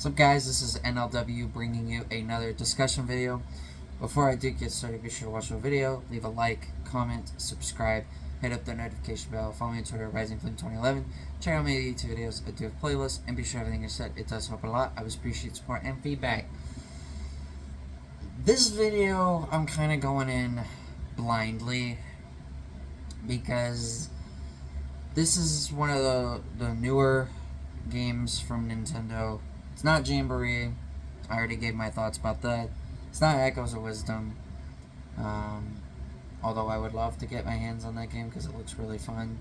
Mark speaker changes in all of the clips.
Speaker 1: What's up, guys? This is NLW bringing you another discussion video. Before I do get started, be sure to watch the video, leave a like, comment, subscribe, hit up the notification bell, follow me on Twitter, RisingFlame2011, check out my YouTube videos, I do have playlists, and be sure everything is set. It does help a lot. I would appreciate support and feedback. This video, I'm kind of going in blindly because this is one of the newer games from Nintendo. It's not Jamboree. I already gave my thoughts about that. It's not Echoes of Wisdom. Although I would love to get my hands on that game because it looks really fun.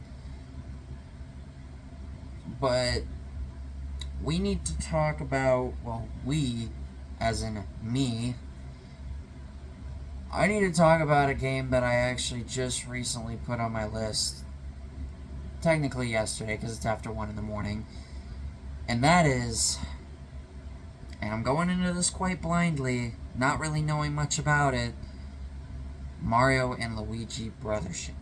Speaker 1: But we need to talk about, well, we, as in me, I need to talk about a game that I actually just recently put on my list. Technically yesterday because it's after 1 in the morning. And that is, and I'm going into this quite blindly, not really knowing much about it, Mario and Luigi Brothership.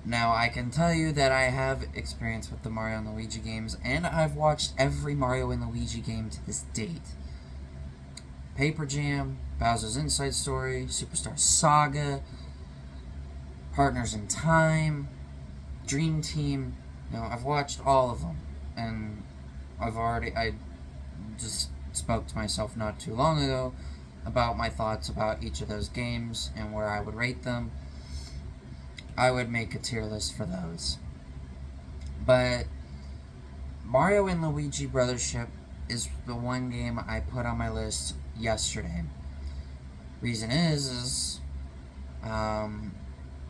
Speaker 1: Now, I can tell you that I have experience with the Mario and Luigi games, and I've watched every Mario and Luigi game to this date. Paper Jam, Bowser's Inside Story, Superstar Saga, Partners in Time, Dream Team. You know, I've watched all of them, and I just spoke to myself not too long ago about my thoughts about each of those games and where I would rate them. I would make a tier list for those. But Mario and Luigi Brothership is the one game I put on my list yesterday. Reason is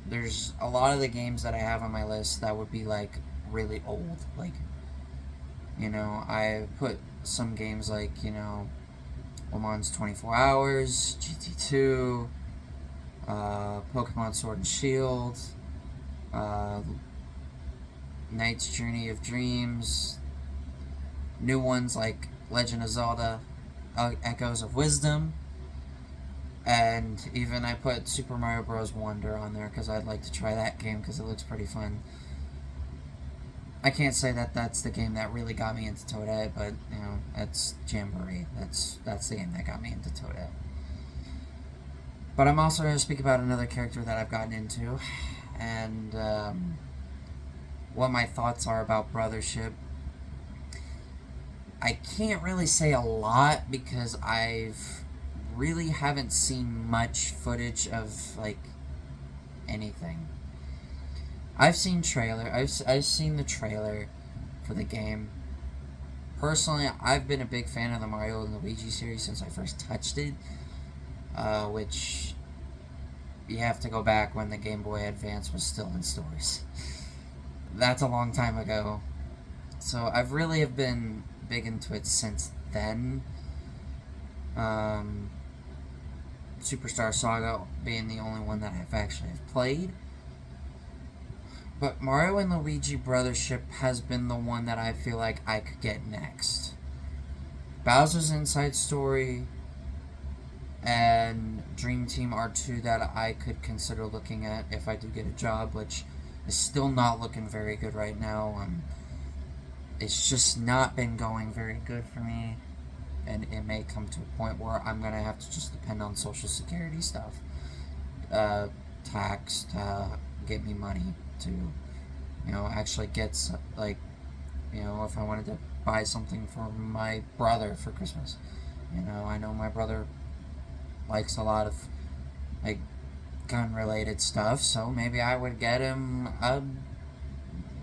Speaker 1: there's a lot of the games that I have on my list that would be like really old. Like, you know, I put some games like, you know, Le Mans 24 Hours, GT2, Pokemon Sword and Shield, Knight's Journey of Dreams, new ones like Legend of Zelda, Echoes of Wisdom, and even I put Super Mario Bros. Wonder on there because I'd like to try that game because it looks pretty fun. I can't say that that's the game that really got me into Toadette, but, you know, that's Jamboree. That's the game that got me into Toadette. But I'm also going to speak about another character that I've gotten into, and what my thoughts are about Brothership. I can't really say a lot because I've really haven't seen much footage of, like, anything. I've seen seen the trailer for the game. Personally, I've been a big fan of the Mario and Luigi series since I first touched it, which you have to go back when the Game Boy Advance was still in stores. That's a long time ago. So I've really have been big into it since then. Superstar Saga being the only one that I've actually played. But Mario and Luigi Brothership has been the one that I feel like I could get next. Bowser's Inside Story and Dream Team are two that I could consider looking at if I do get a job, which is still not looking very good right now. It's just not been going very good for me, and it may come to a point where I'm going to have to just depend on Social Security stuff, tax, to get me money to, you know, actually get, like, you know, if I wanted to buy something for my brother for Christmas. You know, I know my brother likes a lot of, like, gun-related stuff, so maybe I would get him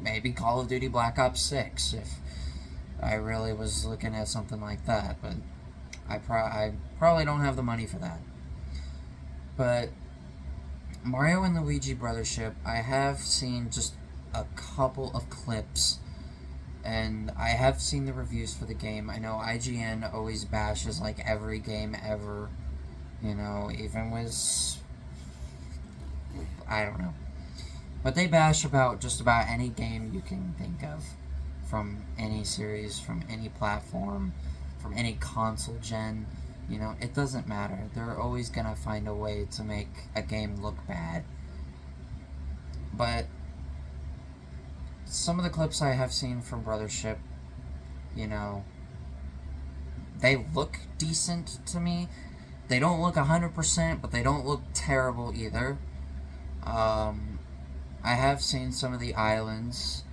Speaker 1: maybe Call of Duty Black Ops 6 if I really was looking at something like that, but I probably don't have the money for that. But Mario and Luigi Brothership, I have seen just a couple of clips, and I have seen the reviews for the game. I know IGN always bashes, like, every game ever, you know, even with, I don't know. But they bash about just about any game you can think of, from any series, from any platform, from any console gen. You know, it doesn't matter. They're always going to find a way to make a game look bad. But some of the clips I have seen from Brothership you know, they look decent to me. They don't look 100%, but they don't look terrible either. I have seen some of the islands.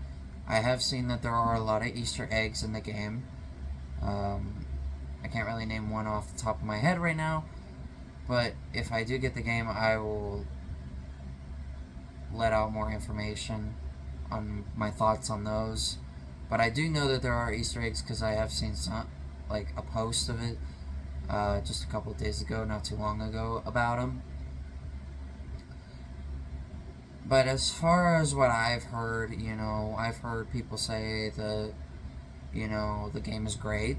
Speaker 1: I have seen that there are a lot of Easter eggs in the game. I can't really name one off the top of my head right now, but if I do get the game, I will let out more information on my thoughts on those. But I do know that there are Easter eggs because I have seen some, like a post of it just a couple of days ago, not too long ago, about them. But as far as what I've heard, I've heard people say that, the game is great.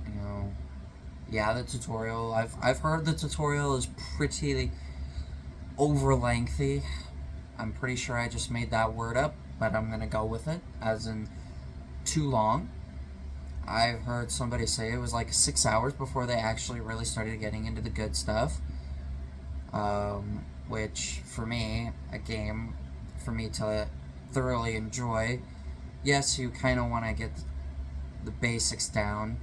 Speaker 1: You know, yeah, the tutorial. I've heard the tutorial is pretty over lengthy. I'm pretty sure I just made that word up, but I'm gonna go with it, as in too long. I've heard somebody say it was like 6 hours before they actually really started getting into the good stuff. Which, for me, a game, for me to thoroughly enjoy, yes, you kind of want to get the basics down,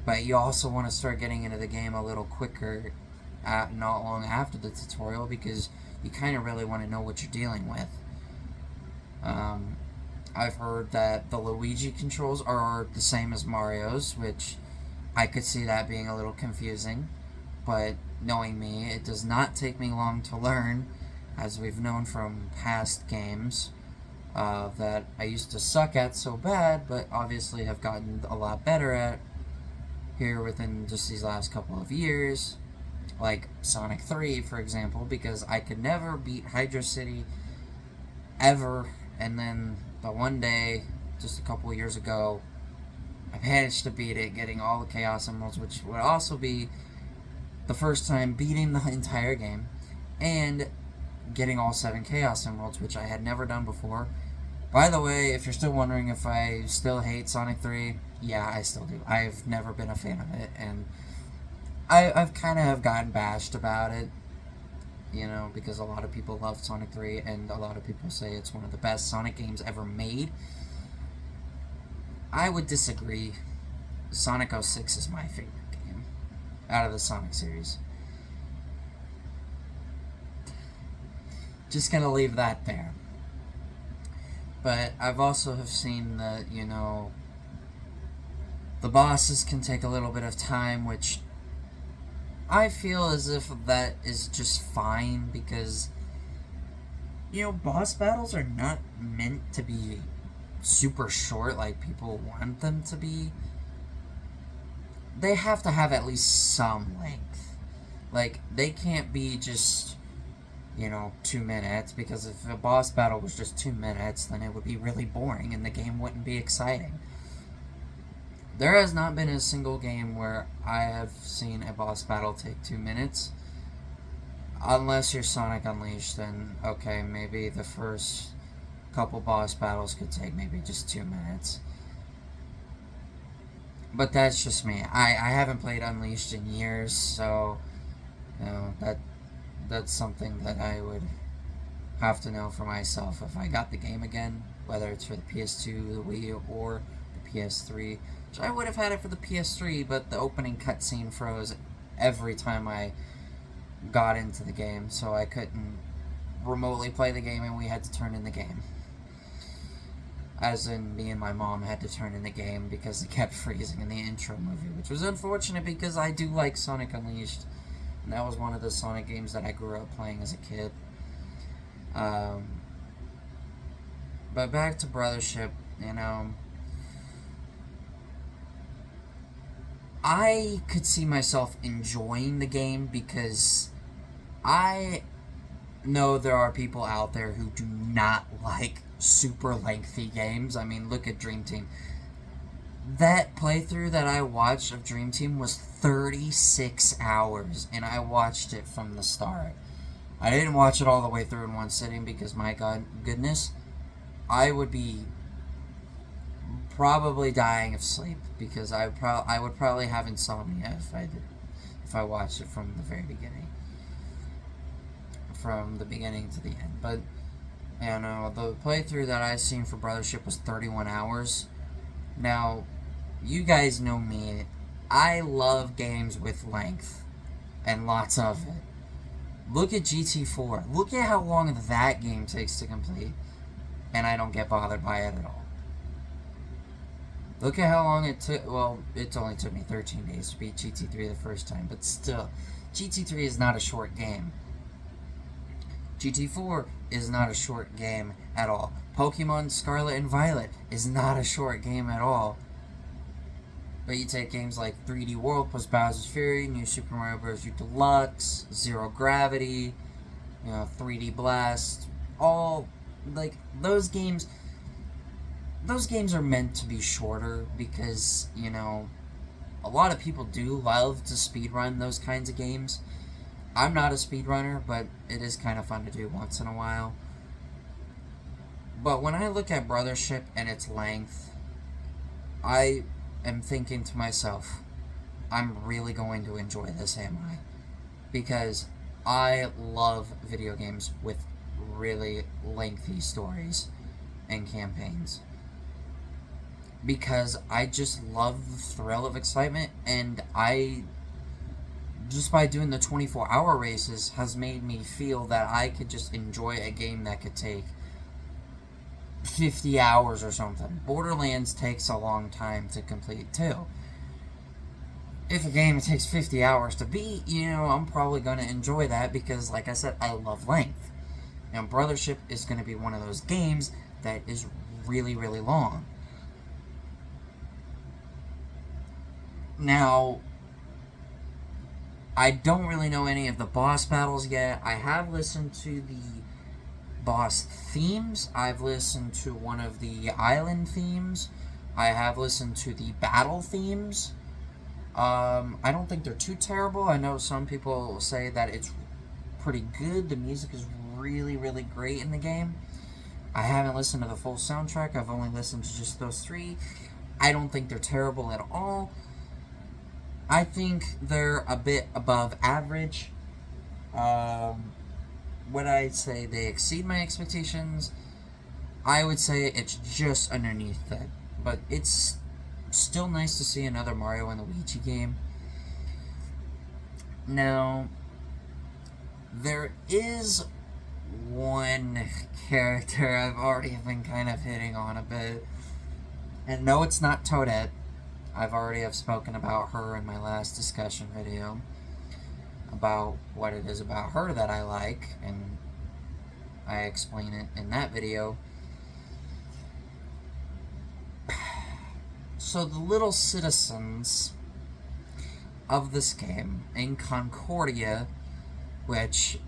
Speaker 1: but you also want to start getting into the game a little quicker, not long after the tutorial, because you kind of really want to know what you're dealing with. I've heard that the Luigi controls are the same as Mario's, which I could see that being a little confusing, but knowing me, it does not take me long to learn, as we've known from past games that I used to suck at so bad, but obviously have gotten a lot better at here within just these last couple of years. Like Sonic 3, for example, because I could never beat Hydro City ever, and then the one day, just a couple of years ago, I managed to beat it, getting all the Chaos Emeralds, which would also be the first time beating the entire game, and getting all 7 Chaos Emeralds, which I had never done before. By the way, if you're still wondering if I still hate Sonic 3, yeah, I still do. I've never been a fan of it, and I've kind of have gotten bashed about it, because a lot of people love Sonic 3, and a lot of people say it's one of the best Sonic games ever made. I would disagree. Sonic 06 is my favorite game out of the Sonic series. Just gonna leave that there. But I've also have seen that, the bosses can take a little bit of time, which I feel as if that is just fine, because, boss battles are not meant to be super short like people want them to be. They have to have at least some length. Like, they can't be just, 2 minutes, because if a boss battle was just 2 minutes, then it would be really boring and the game wouldn't be exciting. There has not been a single game where I have seen a boss battle take 2 minutes. Unless you're Sonic Unleashed, then okay, maybe the first couple boss battles could take maybe just 2 minutes. But that's just me. I haven't played Unleashed in years, so that's something that I would have to know for myself if I got the game again, whether it's for the PS2, the Wii, or the PS3. So I would have had it for the PS3, but the opening cutscene froze every time I got into the game, so I couldn't remotely play the game, and we had to turn in the game. As in, me and my mom had to turn in the game because it kept freezing in the intro movie, which was unfortunate because I do like Sonic Unleashed, and that was one of the Sonic games that I grew up playing as a kid. But back to Brothership, I could see myself enjoying the game because I know there are people out there who do not like super lengthy games. I mean, look at Dream Team. That playthrough that I watched of Dream Team was 36 hours, and I watched it from the start. I didn't watch it all the way through in one sitting because, my goodness, I would be probably dying of sleep because I would probably have insomnia if I watched it from the very beginning, from the beginning to the end. But the playthrough that I seen for Brothership was 31 hours. Now, You guys know me. I love games with length and lots of it. Look at GT4. Look at how long that game takes to complete, and I don't get bothered by it at all. Look at how long it took. Well, it only took me 13 days to beat GT3 the first time, but still, GT3 is not a short game. GT4 is not a short game at all. Pokemon Scarlet and Violet is not a short game at all. But you take games like 3D World plus Bowser's Fury, New Super Mario Bros. U Deluxe, Zero Gravity, 3D Blast, all, like, those games are meant to be shorter because, a lot of people do love to speedrun those kinds of games. I'm not a speedrunner, but it is kind of fun to do once in a while. But when I look at Brothership and its length, I am thinking to myself, I'm really going to enjoy this, am I? Because I love video games with really lengthy stories and campaigns. Because I just love the thrill of excitement, and just by doing the 24-hour races, has made me feel that I could just enjoy a game that could take 50 hours or something. Borderlands takes a long time to complete, too. If a game takes 50 hours to beat, I'm probably going to enjoy that because, like I said, I love length. And Brothership is going to be one of those games that is really, really long. Now, I don't really know any of the boss battles yet. I have listened to the boss themes. I've listened to one of the island themes. I have listened to the battle themes. I don't think they're too terrible. I know some people say that it's pretty good. The music is really, really great in the game. I haven't listened to the full soundtrack. I've only listened to just those three. I don't think they're terrible at all. I think they're a bit above average. Would I say they exceed my expectations? I would say it's just underneath that. But it's still nice to see another Mario and Luigi game. Now, there is one character I've already been kind of hitting on a bit. And no, it's not Toadette. I've already have spoken about her in my last discussion video about what it is about her that I like, and I explain it in that video. So the little citizens of this game in Concordia, which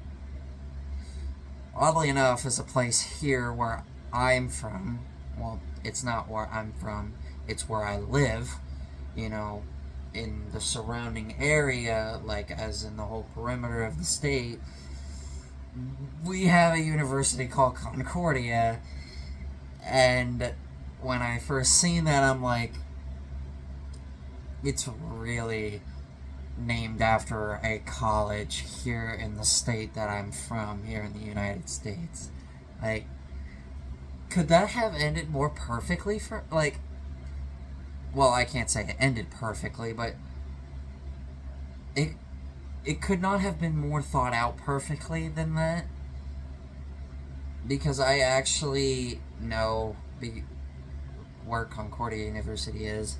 Speaker 1: oddly enough is a place here where I'm from. Well, it's not where I'm from, it's where I live. In the surrounding area, like as in the whole perimeter of the state, we have a university called Concordia, and when I first seen that, I'm like, it's really named after a college here in the state that I'm from, here in the United States. Like, could that have ended more perfectly for, well, I can't say it ended perfectly, but it could not have been more thought out perfectly than that. Because I actually know where Concordia University is.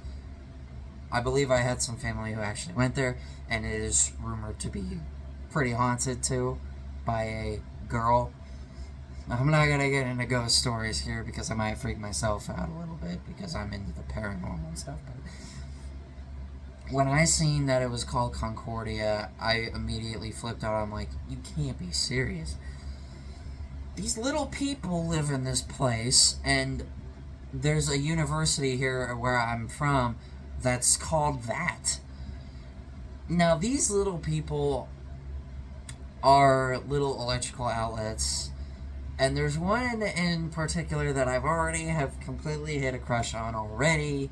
Speaker 1: I believe I had some family who actually went there, and it is rumored to be pretty haunted too by a girl. I'm not going to get into ghost stories here because I might freak myself out a little bit because I'm into the paranormal and stuff. But when I seen that it was called Concordia, I immediately flipped out. I'm like, you can't be serious. These little people live in this place, and there's a university here where I'm from that's called that. Now, these little people are little electrical outlets. And there's one in particular that I've already have completely hit a crush on already.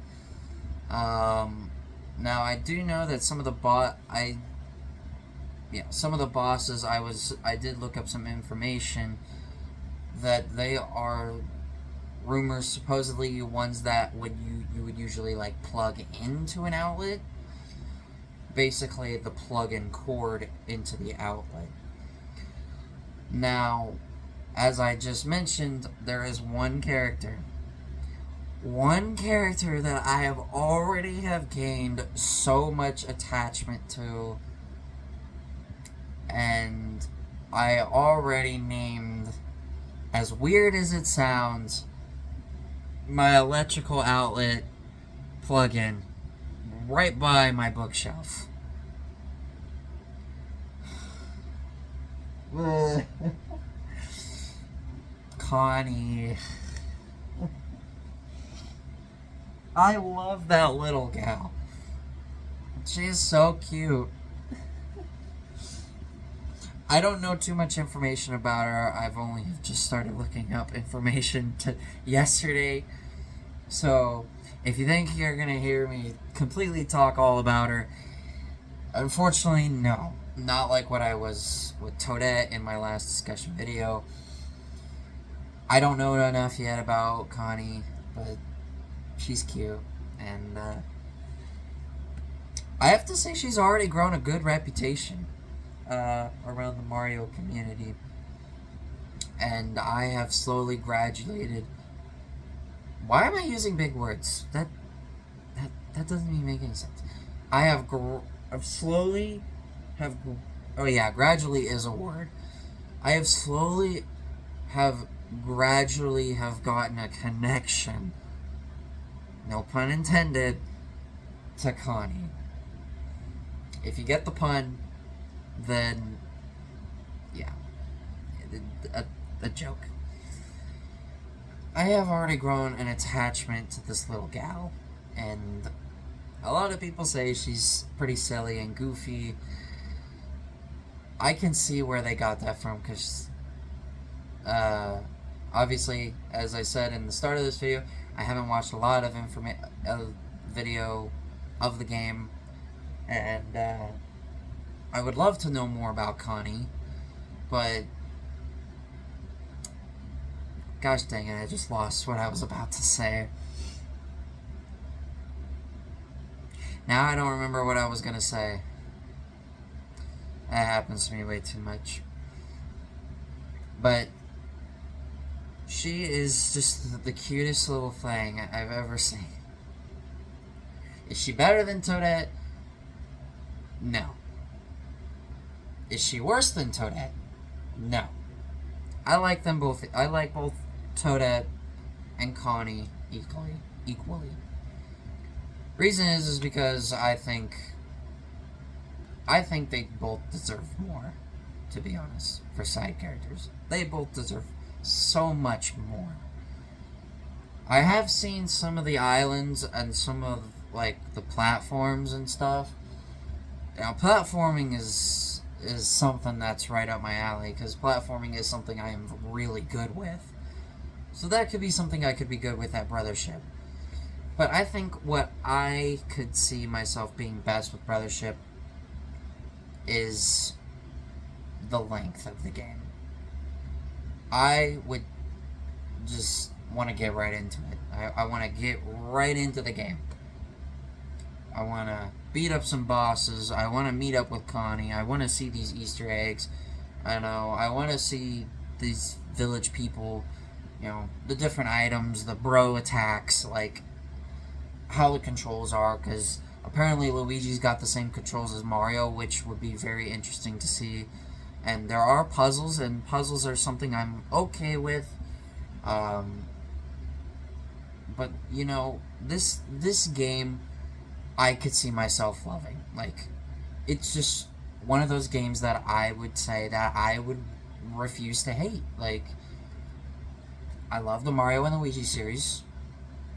Speaker 1: Now I do know that some of the bosses I did look up some information that they are rumors, supposedly ones that you would usually like plug into an outlet. Basically, the plug-in cord into the outlet. Now, as I just mentioned, there is one character that I have already have gained so much attachment to, and I already named, as weird as it sounds, my electrical outlet plug-in right by my bookshelf. Connie. I love that little gal. She's so cute. I don't know too much information about her. I've only just started looking up information yesterday. So, if you think you're going to hear me completely talk all about her, unfortunately, no. Not like what I was with Toadette in my last discussion video. I don't know enough yet about Connie, but she's cute. And I have to say she's already grown a good reputation around the Mario community. And I have slowly graduated. Why am I using big words? That doesn't even make any sense. I've slowly have. Oh yeah, gradually is a word. I have slowly have gradually have gotten a connection, no pun intended, to Connie. If you get the pun, then yeah, a joke. I have already grown an attachment to this little gal, and a lot of people say she's pretty silly and goofy. I can see where they got that from, because obviously, as I said in the start of this video, I haven't watched a lot of video of the game, and I would love to know more about Connie, but gosh dang it, I just lost what I was about to say. Now I don't remember what I was going to say. That happens to me way too much. But she is just the cutest little thing I've ever seen. Is she better than Toadette? No. Is she worse than Toadette? No. I like them both. I like both Toadette and Connie equally. Reason is because I think they both deserve more, to be honest, for side characters. They both deserve so much more. I have seen some of the islands and some of like the platforms and stuff. Now, platforming is something that's right up my alley, because platforming is something I am really good with. So that could be something I could be good with at Brothership. But I think what I could see myself being best with Brothership is the length of the game. I would just want to get right into it. I want to get right into the game. I want to beat up some bosses. I want to meet up with Connie. I want to see these Easter eggs. I want to see these village people, the different items, the bro attacks, like how the controls are, because apparently Luigi's got the same controls as Mario, which would be very interesting to see. And there are puzzles, and puzzles are something I'm okay with. But, this game, I could see myself loving. Like, it's just one of those games that I would say that I would refuse to hate. Like, I love the Mario and Luigi series.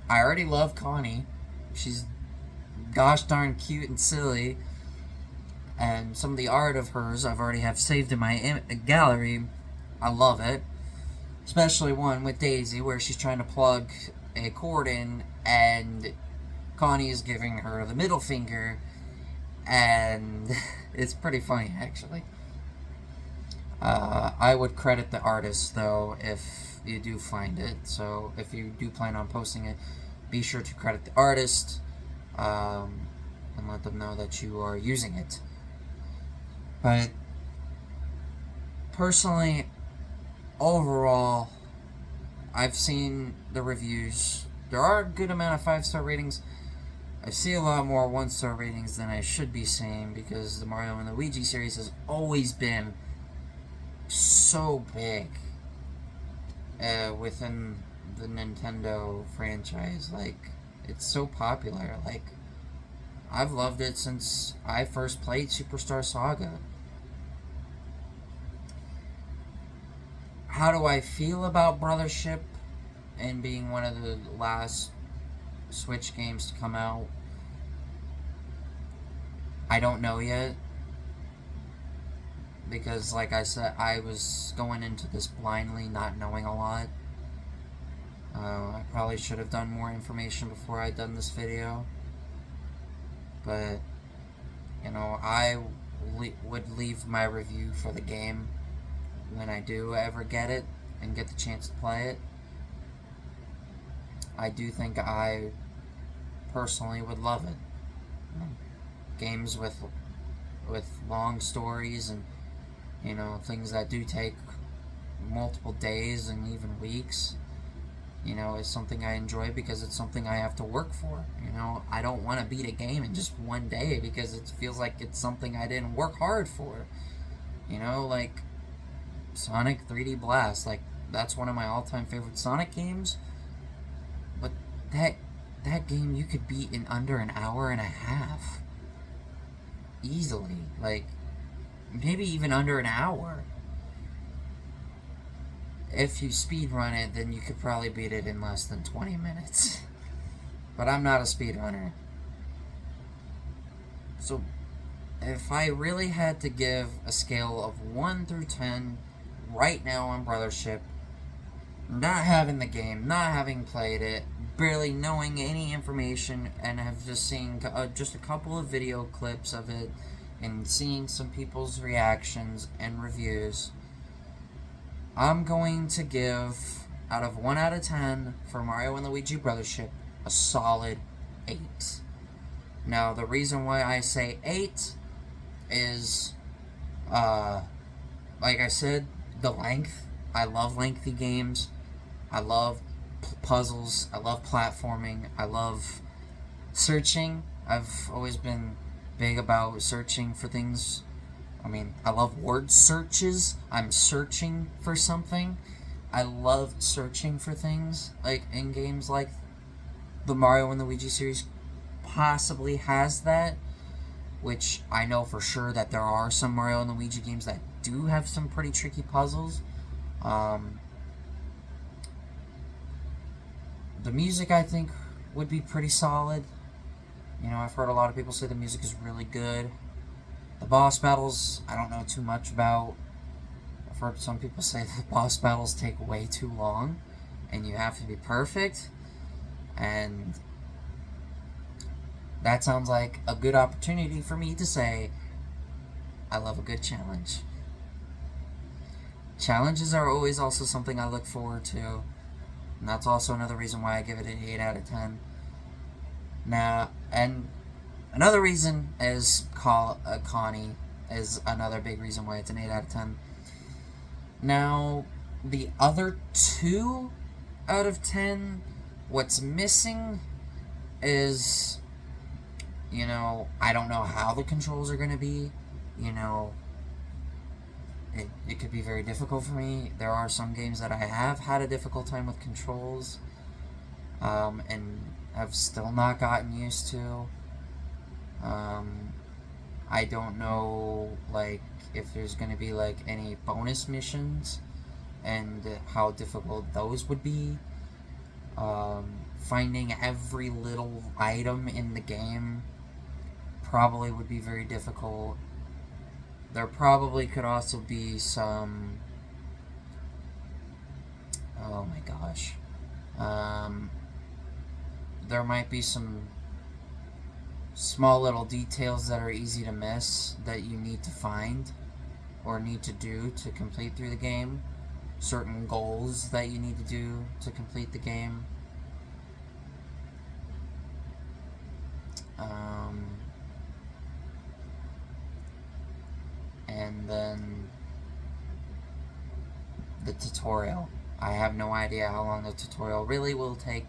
Speaker 1: I already love Connie. She's gosh darn cute and silly. And some of the art of hers I've already have saved in my gallery. I love it. Especially one with Daisy, where she's trying to plug a cord in, and Connie is giving her the middle finger, and it's pretty funny, actually. I would credit the artist, though, if you do find it. So if you do plan on posting it, be sure to credit the artist, and let them know that you are using it. But personally, overall, I've seen the reviews. There are a good amount of 5-star ratings. I see a lot more 1-star ratings than I should be seeing, because the Mario and Luigi series has always been so big within the Nintendo franchise. Like, it's so popular. Like, I've loved it since I first played Superstar Saga. How do I feel about Brothership and being one of the last Switch games to come out? I don't know yet, because like I said, I was going into this blindly, not knowing a lot. I probably should have done more information before I done this video, but you know, I would leave my review for the game when I do ever get it and get the chance to play it. I do think I personally would love it. Games with long stories, and you know, things that do take multiple days and even weeks, you know, is something I enjoy, because it's something I have to work for. You know, I don't want to beat a game in just one day, because it feels like it's something I didn't work hard for. You know, like Sonic 3D Blast, like, that's one of my all-time favorite Sonic games, but that game you could beat in under an hour and a half. Easily. Like, maybe even under an hour. If you speedrun it, then you could probably beat it in less than 20 minutes. But I'm not a speedrunner. So, if I really had to give a scale of 1 through 10 right now on Brothership, not having the game, not having played it, barely knowing any information, and have just seen just a couple of video clips of it, and seeing some people's reactions and reviews, I'm going to give, out of 1 out of 10 for Mario and Luigi Brothership, a solid 8. Now, the reason why I say 8 is, like I said, the length. I love lengthy games. I love puzzles. I love platforming. I love searching. I've always been big about searching for things. I mean, I love word searches. I'm searching for something. I love searching for things, like in games like the Mario and Luigi series possibly has that, which I know for sure that there are some Mario and Luigi games that do have some pretty tricky puzzles. The music, I think, would be pretty solid. You know, I've heard a lot of people say the music is really good. The boss battles, I don't know too much about. I've heard some people say the boss battles take way too long, and you have to be perfect. And that sounds like a good opportunity for me to say, I love a good challenge. Challenges are always also something I look forward to. And that's also another reason why I give it an 8 out of 10. Now, and another reason is Connie is another big reason why it's an 8 out of 10. Now, the other 2 out of 10, what's missing is, you know, I don't know how the controls are going to be. You know, it could be very difficult for me. There are some games that I have had a difficult time with controls, and I've still not gotten used to. I don't know, like, if there's going to be, like, any bonus missions and how difficult those would be. Finding every little item in the game probably would be very difficult. There probably could also be some... Oh my gosh. There might be some small little details that are easy to miss that you need to find or need to do to complete through the game. certain goals that you need to do to complete the game. And then the tutorial. I have no idea how long the tutorial really would take,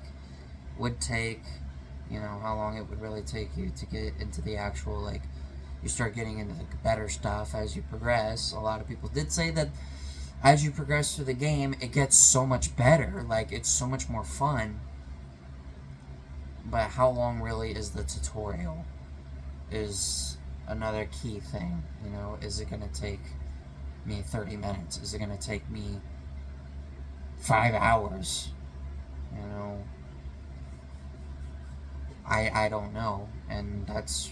Speaker 1: how long it would really take you to get into the actual, like, you start getting into the better stuff as you progress. A lot of people did say that as you progress through the game, it gets so much better, like, it's so much more fun. But how long really is the tutorial is another key thing, is it going to take me 30 minutes? Is it going to take me 5 hours? I don't know, and that's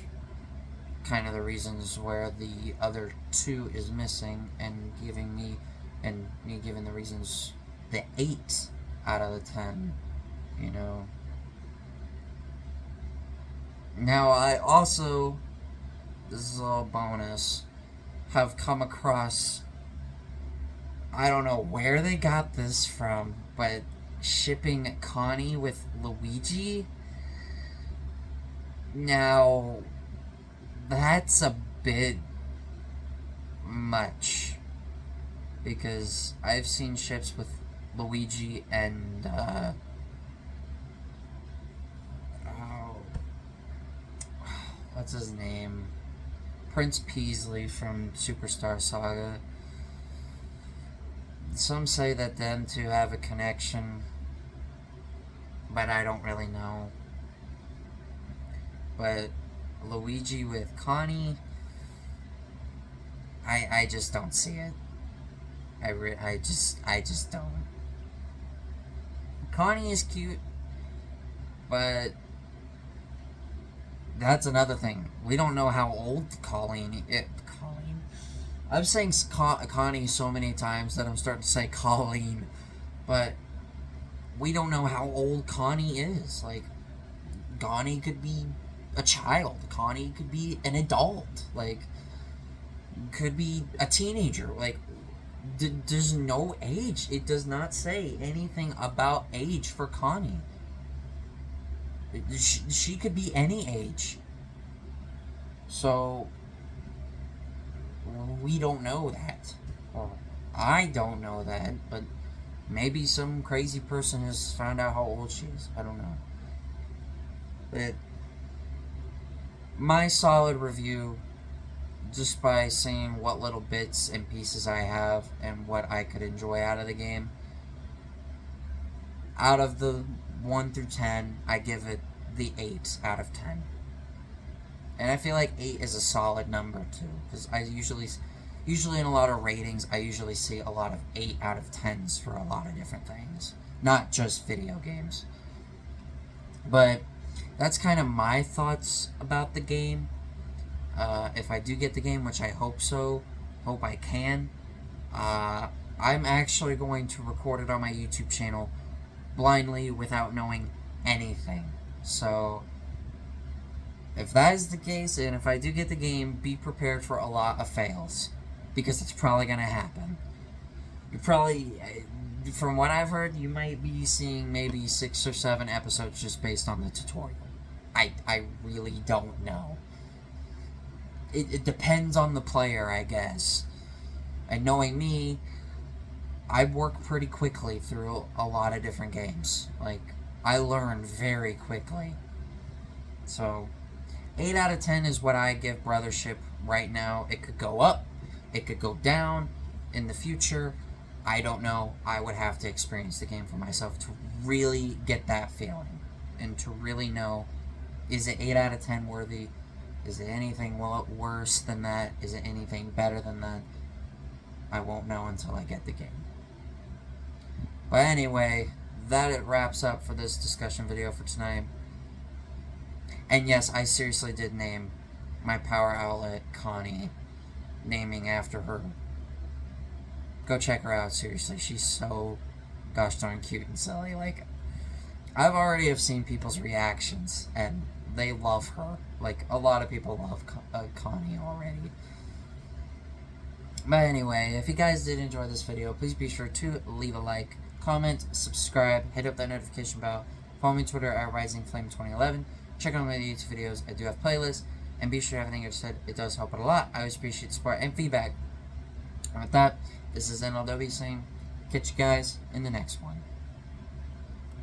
Speaker 1: kind of the reasons where the other 2 is missing, and me giving the reasons the 8 out of the 10, Now I also, this is all bonus, have come across, I don't know where they got this from, but shipping Connie with Luigi. Now, that's a bit much, because I've seen ships with Luigi and what's his name? Prince Peasley from Superstar Saga. Some say that them two have a connection, but I don't really know. But Luigi with Connie, I just don't see it. I just don't. Connie is cute, but that's another thing. We don't know how old Colleen. I'm saying Connie so many times that I'm starting to say Colleen, but we don't know how old Connie is. Like, Connie could be a child. Connie could be an adult. Like, could be a teenager. Like, there's no age. It does not say anything about age for Connie. She could be any age. So, we don't know that. Or, I don't know that, but maybe some crazy person has found out how old she is. I don't know. But my solid review, just by seeing what little bits and pieces I have and what I could enjoy out of the game, out of the 1 through 10, I give it the 8 out of 10. And I feel like 8 is a solid number too, because I usually in a lot of ratings, I usually see a lot of 8 out of 10s for a lot of different things, not just video games. But that's kind of my thoughts about the game. If I do get the game, which I hope I can, I'm actually going to record it on my YouTube channel blindly without knowing anything. So, if that is the case, and if I do get the game, be prepared for a lot of fails, because it's probably going to happen. You probably, from what I've heard, you might be seeing maybe 6 or 7 episodes just based on the tutorial. I really don't know. It depends on the player, I guess. And knowing me, I work pretty quickly through a lot of different games. Like, I learn very quickly. So, 8 out of 10 is what I give Brothership right now. It could go up. It could go down in the future. I don't know. I would have to experience the game for myself to really get that feeling. And to really know, is it 8 out of 10 worthy? Is it anything worse than that? Is it anything better than that? I won't know until I get the game. But anyway, that wraps up for this discussion video for tonight. And yes, I seriously did name my power outlet Connie, naming after her. Go check her out, seriously. She's so gosh darn cute and silly. Like, I've already have seen people's reactions, and they love her. Like, a lot of people love Connie already. But anyway, if you guys did enjoy this video, please be sure to leave a like, comment, subscribe, hit up that notification bell, follow me on Twitter at RisingFlame2011, check out my YouTube videos, I do have playlists, and be sure everything I've said, it does help out a lot. I always appreciate support and feedback. And with that, this is NLW saying, catch you guys in the next one.